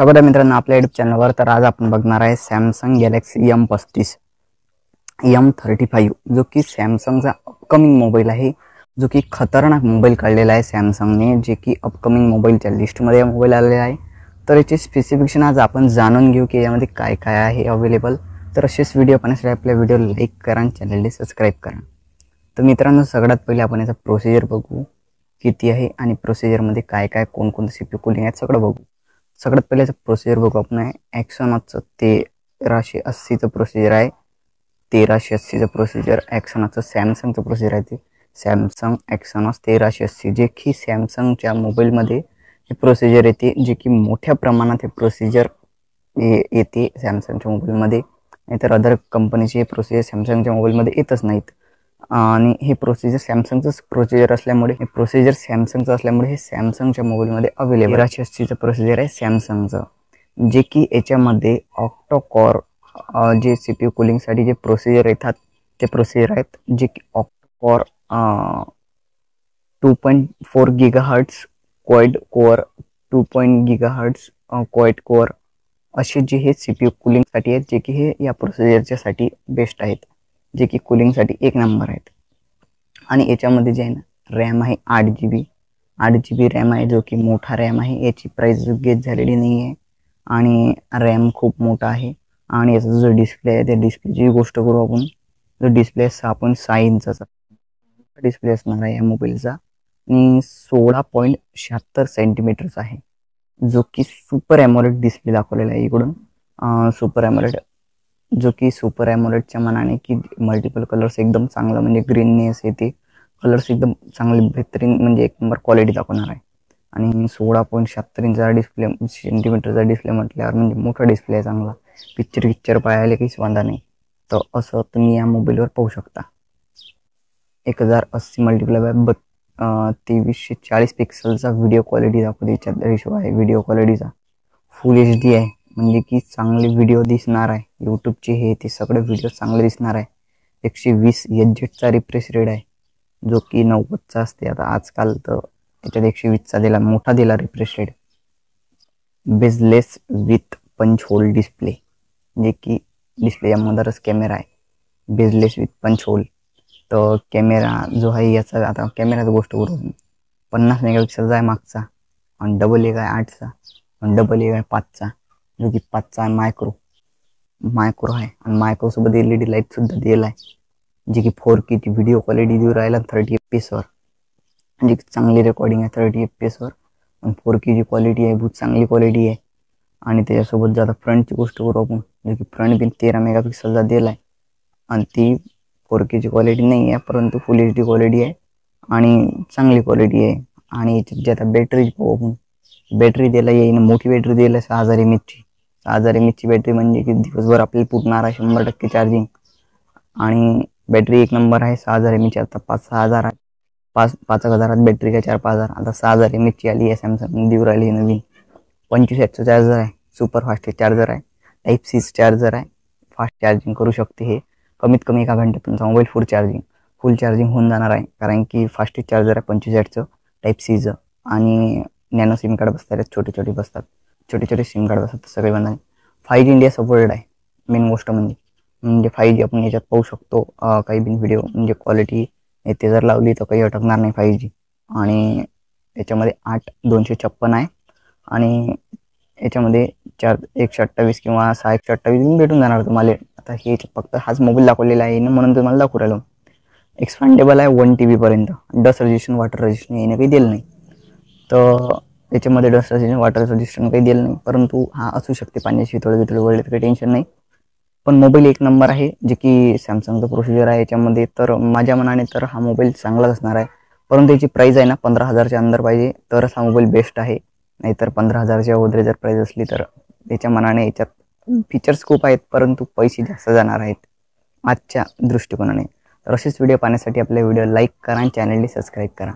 स्वागत आहे मित्रांनो आपल्या यूट्यूब चॅनलवर। तर आज आपण बघणार आहे सॅमसंग गॅलेक्सी M35 M35 जो की सॅमसंगचा अपकमिंग मोबाईल आहे, जो की खतरनाक मोबाईल काढलेला आहे सॅमसंगने, जे की अपकमिंग मोबाईलच्या लिस्टमध्ये मोबाईल आलेला आहे। तर याचे स्पेसिफिकेशन आज आपण जाणून घेऊ की यामध्ये काय काय आहे अवेलेबल। तर असेच व्हिडिओ पाहण्यासाठी आपल्या व्हिडिओला लाईक करा आणि चॅनलला सबस्क्राइब करा। तर मित्रांनो सगळ्यात पहिले आपण याचा प्रोसिजर बघू किती आहे आणि प्रोसिजरमध्ये काय काय कोणकोणते CPU कूलिंग आहेत सगळं बघू। सगळ्यात पहिले प्रोसिजर बघू आपण एक्सोनसचं 1380चं प्रोसिजर आहे। 1380चं प्रोसिजर एक्सोनसचं सॅमसंगचं प्रोसिजर आहे, ते सॅमसंग एक्सोनस 1380 जे की सॅमसंगच्या मोबाईलमध्ये हे प्रोसिजर येते, जे की मोठ्या प्रमाणात हे प्रोसिजर येते सॅमसंगच्या मोबाईलमध्ये। नाहीतर अदर कंपनीचे प्रोसिजर सॅमसंगच्या मोबाईलमध्ये येतच नाहीत। आणि हे प्रोसिजर सॅमसंगचंच प्रोसिजर असल्यामुळे हे सॅमसंगच्या मोबाईलमध्ये अवेलेबल 1380चं प्रोसिजर आहे सॅमसंगचं, जे की याच्यामध्ये ऑक्टा कोर जे CPU कूलिंगसाठी जे प्रोसिजर येतात ते प्रोसिजर आहेत, जे की octa core 2.4 GHz quad core 2 GHz quad core असे जे हे CPU कूलिंगसाठी आहेत, जे की हे या प्रोसिजरच्यासाठी बेस्ट आहेत, जे की कूलिंगसाठी एक नंबर आहेत। आणि याच्यामध्ये जे आहे ना रॅम आहे 8GB रॅम आहे, जो की मोठा रॅम आहे। याची प्राइस गेट झालेली नाही आहे आणि रॅम खूप मोठा आहे। आणि याचा जो डिस्प्ले आहे त्या डिस्प्लेची गोष्ट करू आपण, जो डिस्प्ले 6.6 इंचाचा डिस्प्ले असणार आहे या मोबाईलचा आणि 16.76 सेंटीमीटरचा आहे, जो की सुपर एमोलेड डिस्प्ले दाखवलेला आहे इकडून। सुपर एमोलेड जो की सुपर एमोलेडच्या मनाने की मल्टिपल कलर्स एकदम चांगला म्हणजे ग्रीननेस येते, कलर्स एकदम चांगले बेहतरीन म्हणजे एक नंबर क्वालिटी दाखवणार आहे। आणि 16.76 इंचा डिस्प्ले सेंटीमीटरचा डिस्प्ले म्हटल्यावर म्हणजे मोठा डिस्प्ले आहे, चांगला पिक्चर पाहायला काहीच वांधा नाही। तर असं तुम्ही या मोबाईलवर पाहू शकता। 1080 मल्टिप्लाय बाय 2340 पिक्सलचा व्हिडिओ क्वालिटी दाखवते, याच्यात रेशो आहे व्हिडिओ क्वालिटीचा। फुल HD आहे, म्हणजे की चांगले व्हिडिओ दिसणार आहे। यूट्यूबचे हे ते सगळे व्हिडिओ चांगले दिसणार आहे। 120 Hzचा रिफ्रेश रेट आहे, जो की 90चा असते आता आजकाल, तर याच्यात 120चा दिला, मोठा दिला refresh rate. Bezelless with punch hole display, जे की डिस्प्ले यामध्येच कॅमेरा आहे, बेजलेस विथ पंच होल। तर कॅमेरा जो आहे याचा, आता कॅमेराची गोष्ट करू, 50 मेगापिक्सलचा आहे मागचा, आणि डबल एक आहे 8चा, आणि डबल एक आहे 5चा, जो की 5चा मायक्रो आहे। आणि मायक्रोसोबत LED लाईट सुद्धा दिला आहे, जे की 4K ची व्हिडिओ क्वालिटी देऊ राहिला 30 FPS वर, म्हणजे चांगली रेकॉर्डिंग आहे 30 FPS वर। आणि 4K ची क्वालिटी आहे, बहुत चांगली क्वालिटी आहे। आणि त्याच्यासोबत जर फ्रंटची गोष्ट करू आपण, जे की फ्रंट बिन 13 मेगापिक्सलचा दिला आहे, आणि ती 4K ची क्वालिटी नाही आहे, परंतु फुल HD क्वालिटी आहे आणि चांगली क्वालिटी आहे। आणि याची जे आता बॅटरी पाहू आपण, बॅटरी द्यायला येईन मोठी बॅटरी द्यायला 6000 mAhची 6000 mAhची बॅटरी, म्हणजे की दिवसभर आपल्याला पुरणार आहे 100% चार्जिंग। आणि बॅटरी एक नंबर आहे 6000 mAhची। आता 5-6000 आहे, 5,000 बॅटरी काय 4-5,000, आता 6000 mAhची आली आहे सॅमसंग देऊ राहिली नवीन। 25Hचं चार्जर आहे, सुपर फास्ट चार्जर आहे, Type-C चार्जर आहे, फास्ट चार्जिंग करू शकते। हे कमीत कमी 1 घंट्यात तुमचा मोबाईल फुल चार्जिंग होऊन जाणार आहे, कारण की फास्ट चार्जर आहे 25Hचं Type-Cचं। आणि नॅनो सिम कार्ड बसतात, छोटे छोटे सिम कार्ड बसतात, सगळे बंद। 5G इंडिया सपोर्टेड आहे, मेन गोष्ट म्हणजे 5G आपण याच्यात पाहू शकतो। काही बिन व्हिडिओ म्हणजे क्वालिटी ते जर लावली तर काही अटकणार नाही 5G। आणि याच्यामध्ये 8/256 आहे, आणि याच्यामध्ये 4/128 किंवा 6/128 भेटून जाणार तुम्हाला। आता हे फक्त हाच मोबाईल दाखवलेला आहे म्हणून तुम्हाला दाखवू राहिलो। एक्सपांडेबल आहे 1 TB पर्यंत, डस्ट रेजिस्टन्स वॉटर रेजिस्टन्स याने काही दिलं नाही, तर याच्यामध्ये डस्ट रेजिस्टन्स वॉटर रेजिस्टन्स काही दिलं नाही, परंतु हा असू शकते पाण्याची थोडे वळले तर काही टेन्शन नाही। पण मोबाईल एक नंबर आहे, जे की सॅमसंगचं प्रोसिजर आहे याच्यामध्ये। तर माझ्या मनाने तर हा मोबाईल चांगलाच असणार आहे, परंतु याची प्राइस आहे ना 15,000च्या अंदर पाहिजे तरच हा मोबाईल बेस्ट आहे। नाहीतर 15,000च्या वगैरे जर प्राइस असली तर त्याच्या मनाने याच्यात फीचर्स खूप आहेत, परंतु पैसे जास्त जाणार आहेत आजच्या दृष्टिकोनाने। तर असेच व्हिडिओ पाहण्यासाठी आपल्या व्हिडिओ लाईक करा आणि चॅनलला सबस्क्राईब करा।